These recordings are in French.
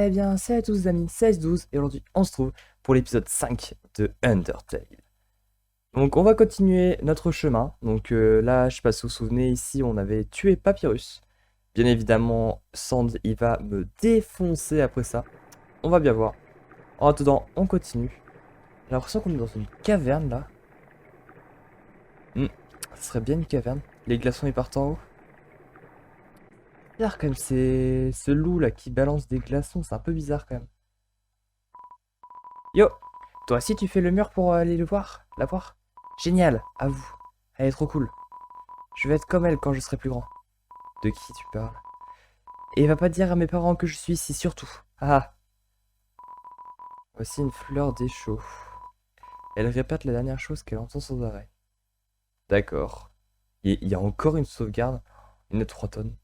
Eh bien, salut à tous les amis, c'est S12 et aujourd'hui on se trouve pour l'épisode 5 de Undertale. Donc on va continuer notre chemin. Donc là, je sais pas si vous vous souvenez, ici on avait tué Papyrus. Bien évidemment, Sand il va me défoncer après ça. On va bien voir. En attendant, on continue. J'ai l'impression qu'on est dans une caverne là. Ça serait bien une caverne. Les glaçons ils partent en haut. Bizarre quand même, c'est ce loup là qui balance des glaçons, c'est un peu bizarre quand même. Yo! Toi aussi tu fais le mur pour aller le voir? La voir? Génial, à vous. Elle est trop cool. Je vais être comme elle quand je serai plus grand. De qui tu parles? Et va pas dire à mes parents que je suis ici, surtout. Ah! Voici une fleur d'échaud. Elle répète la dernière chose qu'elle entend sans arrêt. D'accord. Il y a encore une sauvegarde. Une 3 tonnes.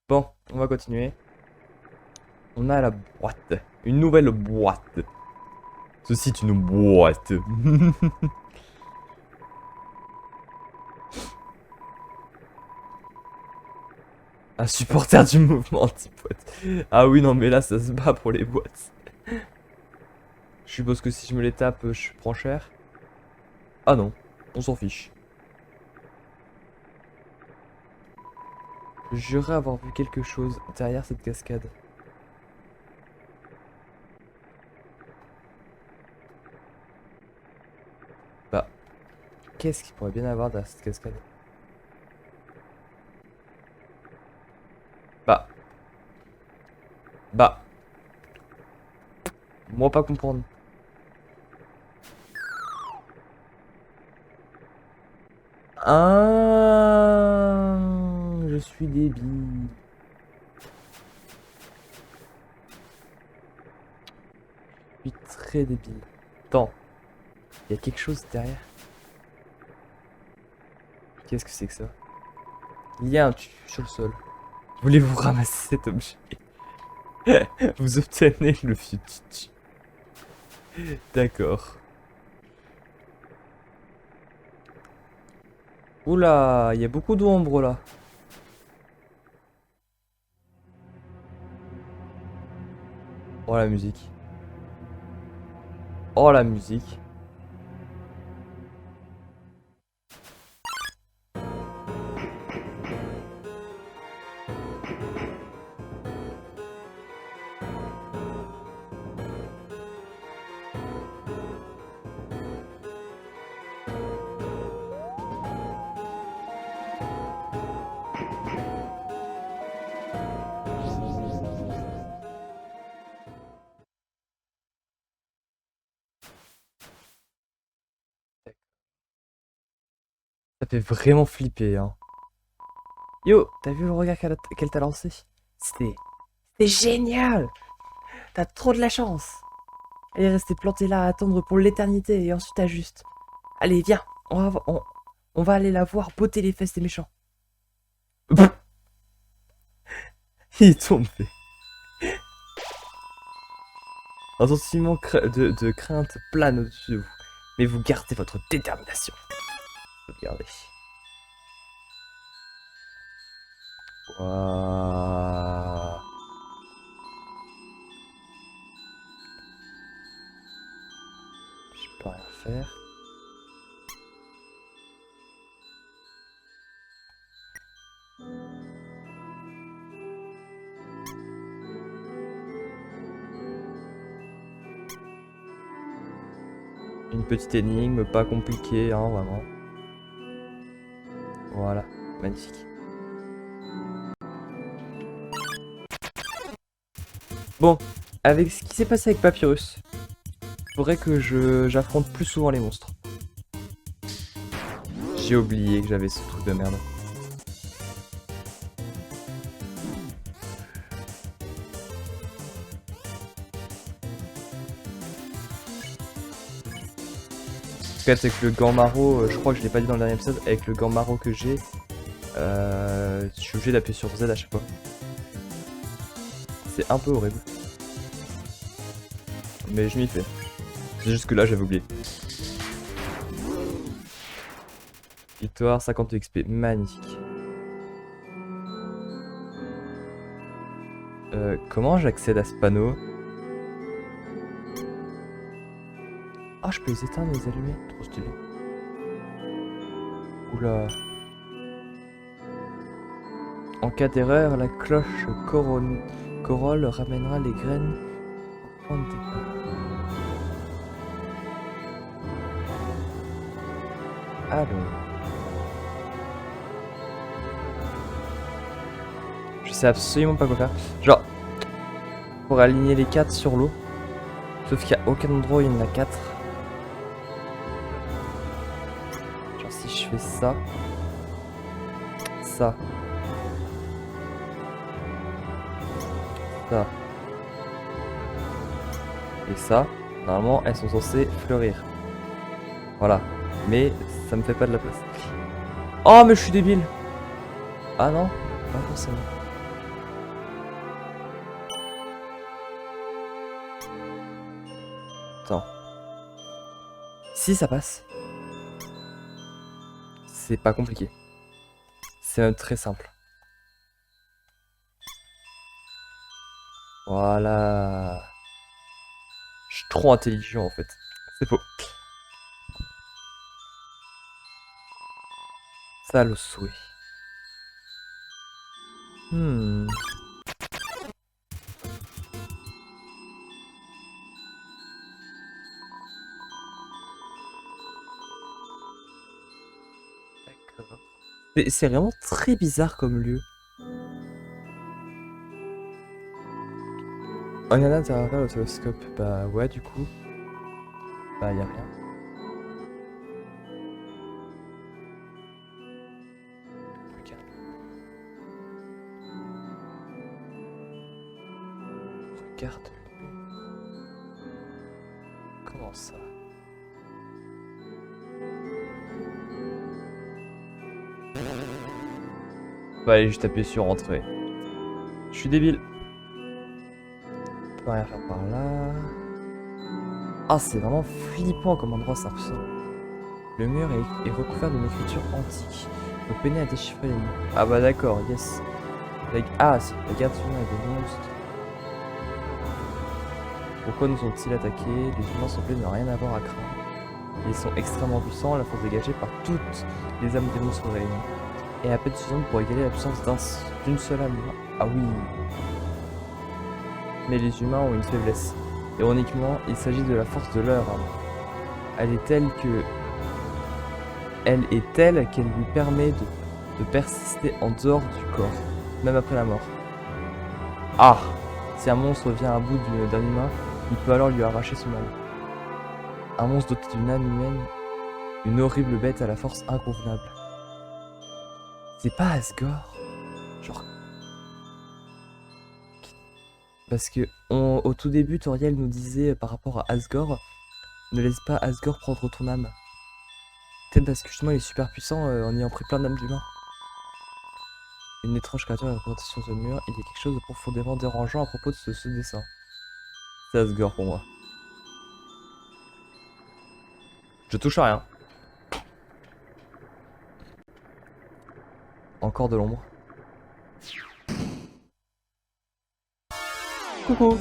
Bon, on va continuer. On a la boîte. Une nouvelle boîte. Ceci est une boîte. Un supporter du mouvement anti-boîte. Ah oui, non, mais là, ça se bat pour les boîtes. Je suppose que si je me les tape, je prends cher. Ah non, on s'en fiche. Je jurais avoir vu quelque chose derrière cette cascade. Bah, qu'est-ce qu'il pourrait bien avoir derrière cette cascade? Bah, bah, moi pas comprendre. Ah, je suis débile. Je suis très débile. Attends, il y a quelque chose derrière. Qu'est-ce que c'est que ça? Il y a un tube sur le sol. Voulez-vous ramasser cet objet? Vous obtenez le futur. D'accord. Oula, il y a beaucoup d'ombre là. Oh la musique. Oh la musique. Ça fait vraiment flipper, hein. Yo, t'as vu le regard qu'elle t'a lancé? C'était... C'était génial! T'as trop de la chance! Elle est restée plantée là à attendre pour l'éternité et ensuite ajuste. Allez, viens, on va aller la voir botter les fesses des méchants. Il est tombé. Un sentiment de crainte plane au-dessus de vous. Mais vous gardez votre détermination. Regardez. Waouh. Je peux rien faire. Une petite énigme, pas compliquée, hein, vraiment. Voilà, magnifique. Bon, avec ce qui s'est passé avec Papyrus, il faudrait que j'affronte plus souvent les monstres. J'ai oublié que j'avais ce truc de merde. En fait, avec le gant maro, je crois que je l'ai pas dit dans le dernier épisode, avec le gant maro que j'ai, je suis obligé d'appuyer sur Z à chaque fois. C'est un peu horrible. Mais je m'y fais. C'est juste que là, j'avais oublié. Victoire, 50 XP, magnifique. Comment j'accède à ce panneau? Ah, je peux les éteindre, les allumer. Trop stylé. Oula. En cas d'erreur, la cloche corolle ramènera les graines au point de départ. Alors. Je sais absolument pas quoi faire. Genre, pour aligner les 4 sur l'eau. Sauf qu'il n'y a aucun endroit où il y en a 4. Genre si je fais ça. Ça. Ça. Et ça. Normalement, elles sont censées fleurir. Voilà. Mais ça me fait pas de la place. Oh, mais je suis débile. Ah non, pas forcément. Attends. Si ça passe. C'est pas compliqué. C'est même très simple. Voilà. Je suis trop intelligent en fait. C'est faux. Ça le souhait. D'accord. C'est vraiment très bizarre comme lieu. Oh, il y en a à travers le télescope. Bah ouais, du coup. Bah y a rien. Regarde. Regarde. Comment ça? Bah allez, juste appuyer sur entrée. Je suis débile. Je peux rien faire par là. Ah, c'est vraiment flippant comme endroit, ça ressemble. Le mur est recouvert d'une écriture antique. Vous peinez à déchiffrer les mots. Ah bah d'accord, yes. Ah, si, la garde humaine est des monstres. Pourquoi nous ont-ils attaqués? Les humains semblent ne rien avoir à craindre. Ils sont extrêmement puissants, la force dégagée par toutes les âmes des monstres réunies. Et à peine suffisante pour égaler la puissance d'une seule âme. Ah oui. Mais les humains ont une faiblesse. Ironiquement, il s'agit de la force de leur âme. Elle est telle qu'elle lui permet de persister en dehors du corps, même après la mort. Ah! Si un monstre vient à bout d'un humain, il peut alors lui arracher son âme. Un monstre doté d'une âme humaine, une horrible bête à la force inconvenable. C'est pas Asgore? Genre... Parce que au tout début, Toriel nous disait par rapport à Asgore, ne laisse pas Asgore prendre ton âme. Peut-être parce que justement il est super puissant en ayant pris plein d'âmes d'humains. Une étrange créature est représentée sur ce mur, il y a quelque chose de profondément dérangeant à propos de ce dessin. C'est Asgore pour moi. Je touche à rien. Encore de l'ombre. Coucou.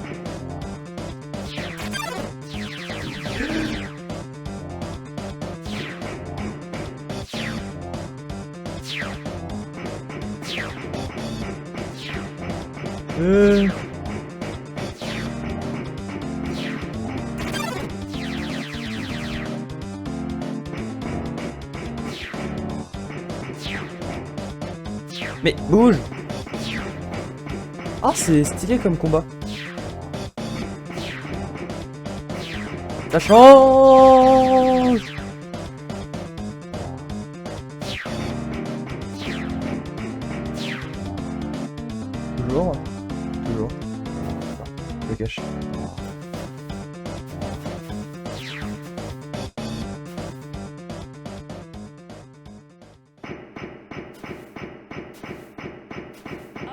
Mais bouge. Ah, c'est stylé comme combat. Ça change. Toujours. Toujours. Je le cache.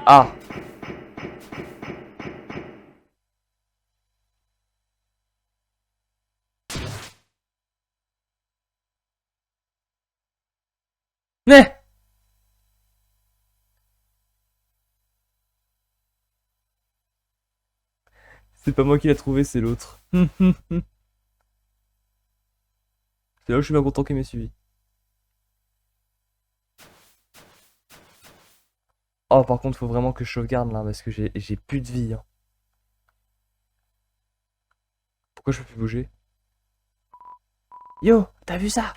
Ah. Mais C'est pas moi qui l'ai trouvé, c'est l'autre. C'est là où je suis bien content qu'il m'ait suivi. Oh, par contre, faut vraiment que je sauvegarde là, parce que j'ai plus de vie. Hein. Pourquoi je peux plus bouger? Yo, t'as vu ça?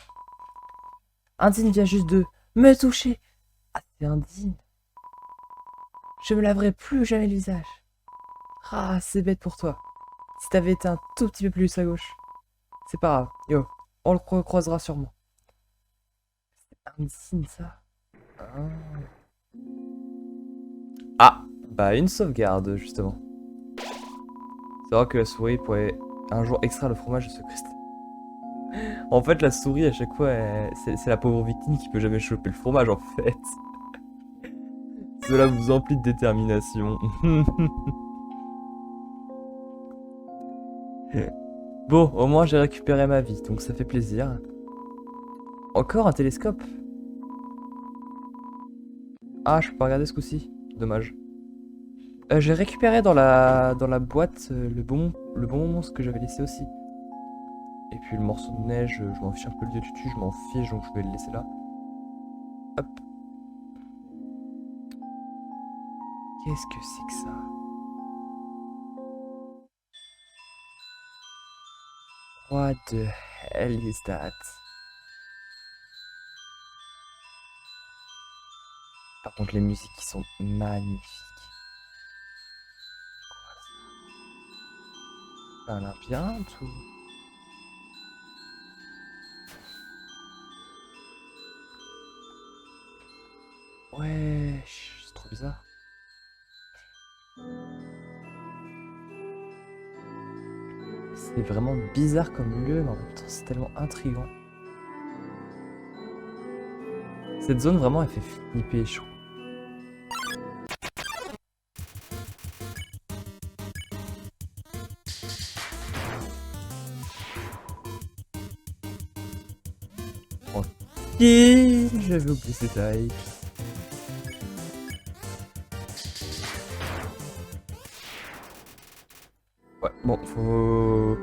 Indigne vient juste de me toucher. Ah, c'est indigne. Je me laverai plus jamais le visage. Ah, c'est bête pour toi. Si t'avais été un tout petit peu plus à gauche. C'est pas grave. Yo, on le croisera sûrement. C'est indigne ça. Ah, bah une sauvegarde justement. C'est vrai que la souris pourrait un jour extraire le fromage de ce cristal. En fait, la souris à chaque fois, c'est la pauvre victime qui peut jamais choper le fromage en fait. Cela vous emplit de détermination. Bon, au moins j'ai récupéré ma vie, donc ça fait plaisir. Encore un télescope. Ah, je peux pas regarder ce coup-ci. Dommage. J'ai récupéré dans la boîte le bon monstre que j'avais laissé aussi. Et puis le morceau de neige, je m'en fiche un peu le vieux tutu, je m'en fiche, donc je vais le laisser là. Hop. Qu'est-ce que c'est que ça? What the hell is that? Par contre, les musiques qui sont magnifiques. C'est un labyrinthe ou... Ouais, c'est trop bizarre. C'est vraiment bizarre comme lieu, mais en même temps c'est tellement intriguant. Cette zone vraiment elle fait flipper, je trouve. Tranquille, j'avais oublié ces tailles. Ouais, bon, faut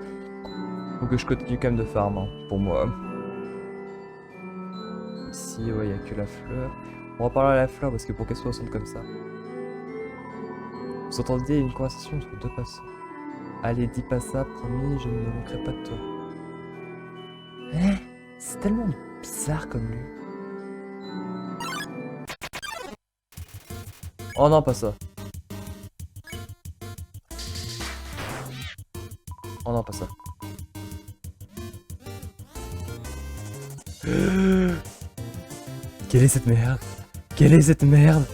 que je continue quand même de farm, hein, pour moi. Ici, ouais, il n'y a que la fleur. On va parler à la fleur parce que pour qu'elle soit ressemble comme ça. Vous entendez une conversation entre deux passants. Allez, dis pas ça, promis, je ne me manquerai pas de toi. Hein? C'est tellement bizarre comme lui. Oh non, pas ça. Oh non, pas ça. Quelle est cette merde? Quelle est cette merde?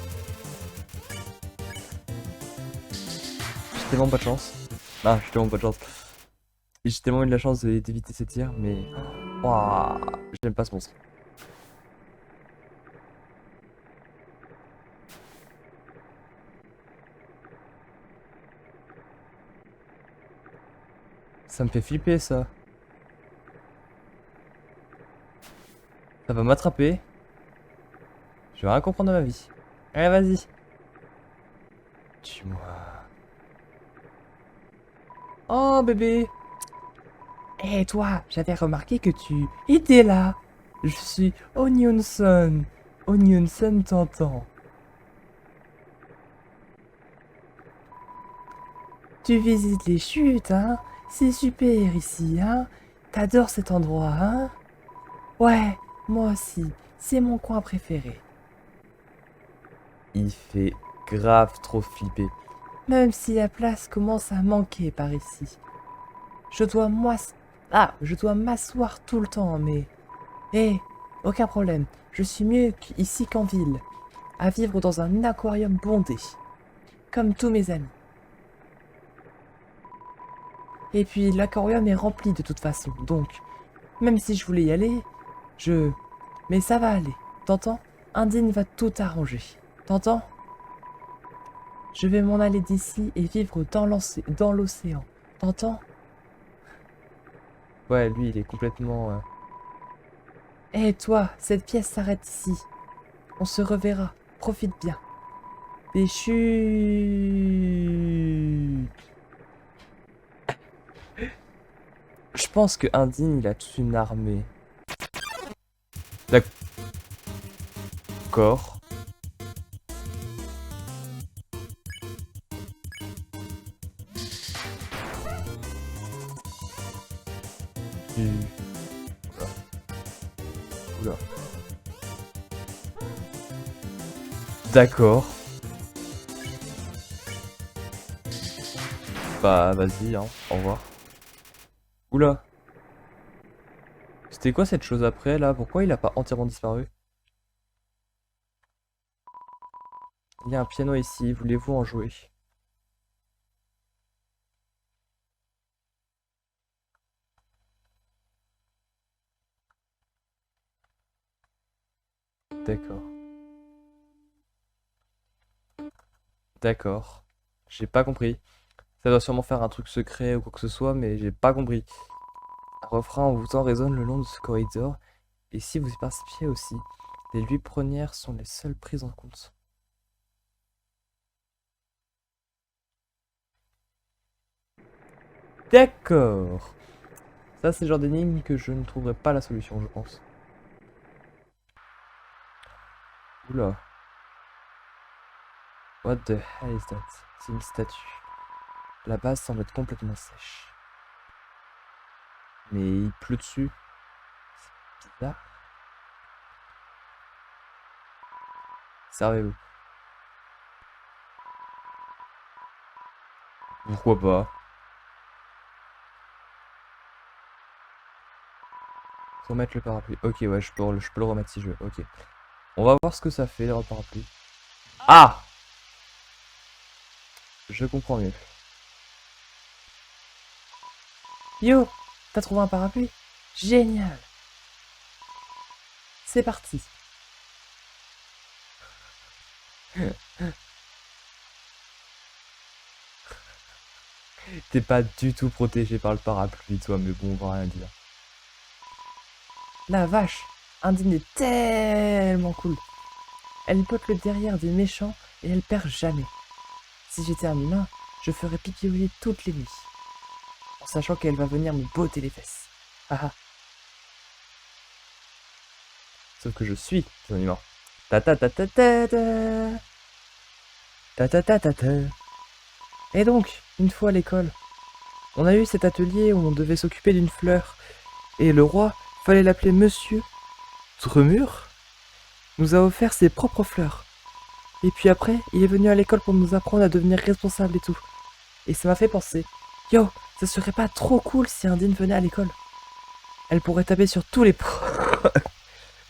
J'ai tellement pas de chance. Ah, j'ai tellement pas de chance. J'ai tellement eu de la chance d'éviter ces tirs, mais... Ouah, j'aime pas ce monstre. Ça me fait flipper, ça. Ça va m'attraper. Je vais rien comprendre de ma vie. Allez, vas-y. Tue-moi. Oh, bébé. Eh, toi, j'avais remarqué que tu étais là. Je suis Onionson. Onionson t'entend. Tu visites les chutes, hein? C'est super ici, hein? T'adores cet endroit, hein? Ouais, moi aussi. C'est mon coin préféré. Il fait grave trop flipper. Même si la place commence à manquer par ici. Je dois m'asseoir tout le temps, mais... Eh, aucun problème. Je suis mieux ici qu'en ville. À vivre dans un aquarium bondé. Comme tous mes amis. Et puis l'aquarium est rempli de toute façon, donc... Même si je voulais y aller, Mais ça va aller. T'entends? Indigne va tout arranger. T'entends? Je vais m'en aller d'ici et vivre dans l'océan. T'entends? Ouais, lui, il est complètement... Eh toi, cette pièce s'arrête ici. On se reverra. Profite bien. Des chutes. pense que Undine, il a toute une armée. D'accord. Tu- Oula. D'accord. Bah vas-y, hein. Au revoir. Oula. C'était quoi cette chose après là? Pourquoi il a pas entièrement disparu? Il y a un piano ici, voulez-vous en jouer? D'accord. D'accord. J'ai pas compris. Ça doit sûrement faire un truc secret ou quoi que ce soit, mais j'ai pas compris. Un refrain envoûtant résonne le long de ce corridor, et si vous y participiez aussi, les 8 premières sont les seules prises en compte. D'accord. Ça, c'est le genre d'énigme que je ne trouverai pas la solution, je pense. Oula. What the hell is that? C'est une statue. La base semble être complètement sèche. Mais il pleut dessus. C'est bizarre. Servez-vous. Pourquoi pas? Remettre le parapluie. Ok, ouais, je peux le remettre si je veux. Ok. On va voir ce que ça fait, le parapluie. Ah! Je comprends mieux. Yo! T'as trouvé un parapluie? Génial! C'est parti! T'es pas du tout protégé par le parapluie, toi, mais bon, on va rien dire. La vache! Undine est tellement cool! Elle pote le derrière des méchants et elle perd jamais. Si j'étais un humain, je ferais pipi toutes les nuits, en sachant qu'elle va venir me botter les fesses. Ah ah. Sauf que je suis un humain. Ta ta ta ta ta ta. Ta ta ta ta ta. Et donc, une fois à l'école, on a eu cet atelier où on devait s'occuper d'une fleur. Et le roi, fallait l'appeler Monsieur Dremur, nous a offert ses propres fleurs. Et puis après, il est venu à l'école pour nous apprendre à devenir responsables et tout. Et ça m'a fait penser, yo, ça serait pas trop cool si Undine venait à l'école. Elle pourrait taper sur tous les profs.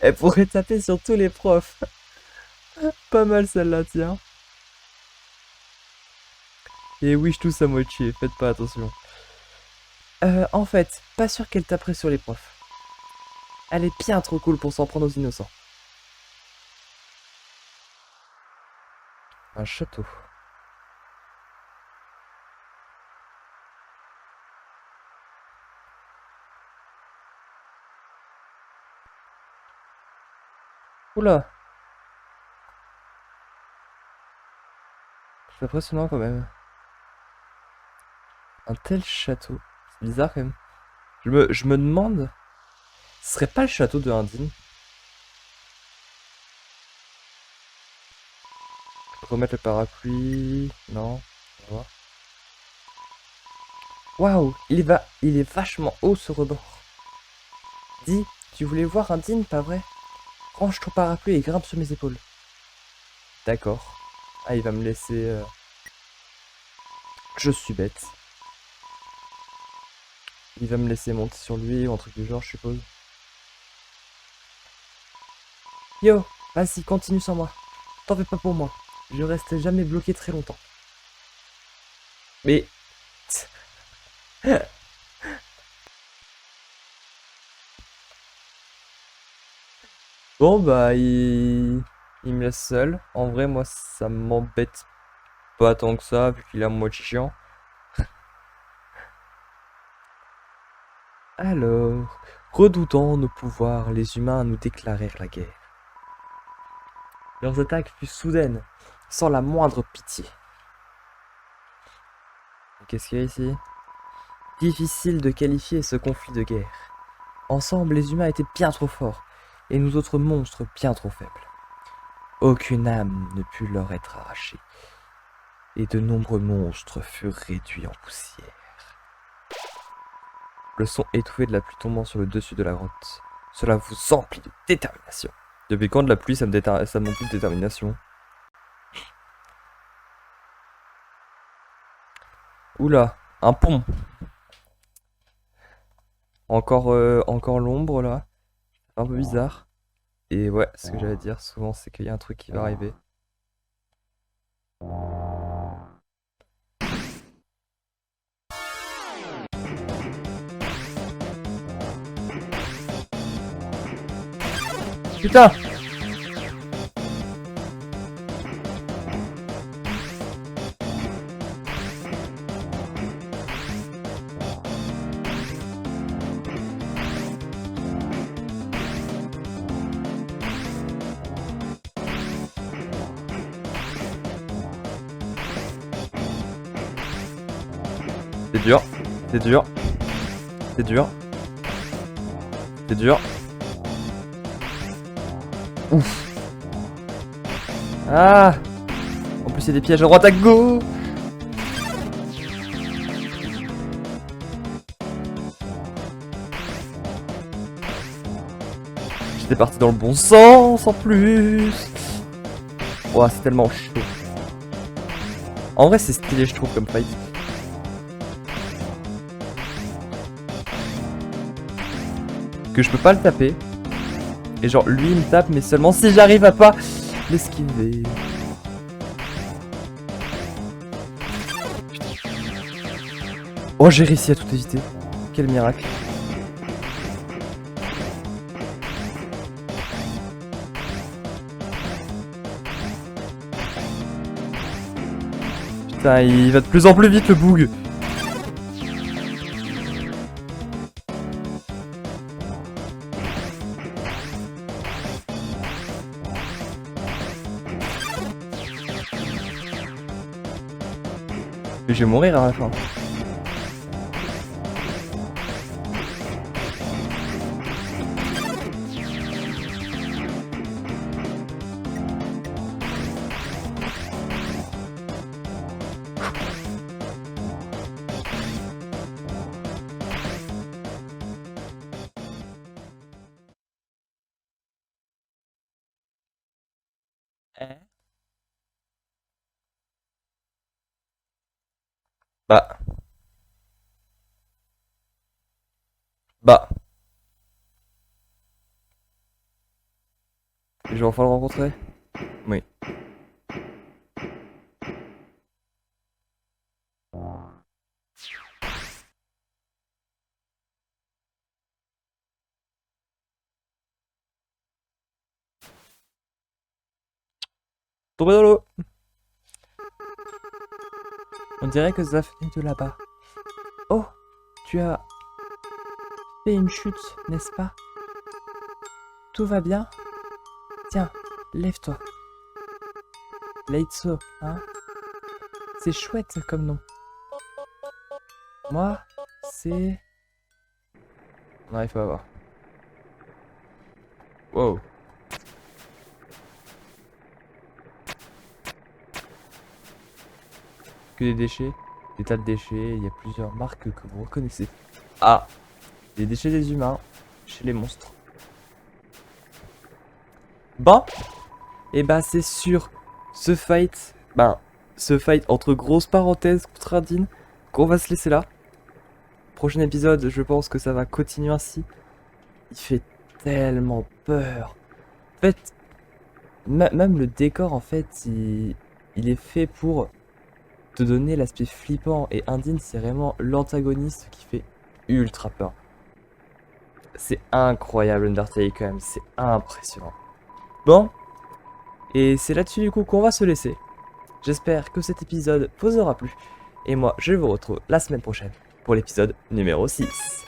Elle pourrait taper sur tous les profs. Pas mal celle-là, tiens. Et oui, je tousse à moitié, faites pas attention. En fait, pas sûr qu'elle taperait sur les profs. Elle est bien trop cool pour s'en prendre aux innocents. Un château. Oula, c'est impressionnant quand même. Un tel château. C'est bizarre quand même. Je me demande, ce serait pas le château de Undine? Remettre le parapluie. Non. On va voir. Waouh, il est vachement haut ce rebord. Dis, tu voulais voir Undine, pas vrai? Range ton parapluie et grimpe sur mes épaules. D'accord. Ah, il va me laisser. Je suis bête. Il va me laisser monter sur lui ou un truc du genre, je suppose. Yo, vas-y, continue sans moi. T'en fais pas pour moi. Je reste jamais bloqué très longtemps. Mais. Bon, bah, il me laisse seul. En vrai, moi, ça m'embête pas tant que ça, vu qu'il est à moitié chiant. Alors, redoutant nos pouvoirs, les humains nous déclarèrent la guerre. Leurs attaques furent soudaines, sans la moindre pitié. Qu'est-ce qu'il y a ici? Difficile de qualifier ce conflit de guerre. Ensemble, les humains étaient bien trop forts, et nous autres monstres bien trop faibles. Aucune âme ne put leur être arrachée, et de nombreux monstres furent réduits en poussière. Le son étouffé de la pluie tombant sur le dessus de la grotte. Cela vous emplit de détermination. Depuis quand de la pluie ça m'emplit de détermination? Oula, un pont. Encore l'ombre là. Un peu bizarre. Et ouais, ce que j'allais dire souvent, c'est qu'il y a un truc qui va arriver. Putain! C'est dur, c'est dur, c'est dur, c'est dur. Ouf. Ah. En plus il y a des pièges à droite à gauche. J'étais parti dans le bon sens en plus. Ouah, c'est tellement chaud. En vrai c'est stylé je trouve comme fight. Que je peux pas le taper. Et genre lui il me tape mais seulement si j'arrive à pas l'esquiver. Oh j'ai réussi à tout éviter. Quel miracle. Putain il va de plus en plus vite le boug. Je vais mourir à la fin. Bah. Bah. Je vais enfin le rencontrer? Oui. Tombé dans l'eau. On dirait que ça venait de là-bas. Oh, tu as fait une chute, n'est-ce pas? Tout va bien? Tiens, lève-toi. Leitzo, hein? C'est chouette comme nom. Moi, c'est... On n'arrive pas à voir. Wow. Que des déchets, des tas de déchets, il y a plusieurs marques que vous reconnaissez. Ah, des déchets des humains chez les monstres. Bon, et bah c'est sûr, ce fight entre grosses parenthèses contre Ardyn, qu'on va se laisser là. Prochain épisode, je pense que ça va continuer ainsi. Il fait tellement peur. En fait, même le décor en fait, il est fait pour te donner l'aspect flippant, et Ardyn c'est vraiment l'antagoniste qui fait ultra peur. C'est incroyable Undertale quand même, c'est impressionnant. Bon, et c'est là-dessus du coup qu'on va se laisser. J'espère que cet épisode vous aura plu, et moi je vous retrouve la semaine prochaine pour l'épisode numéro 6.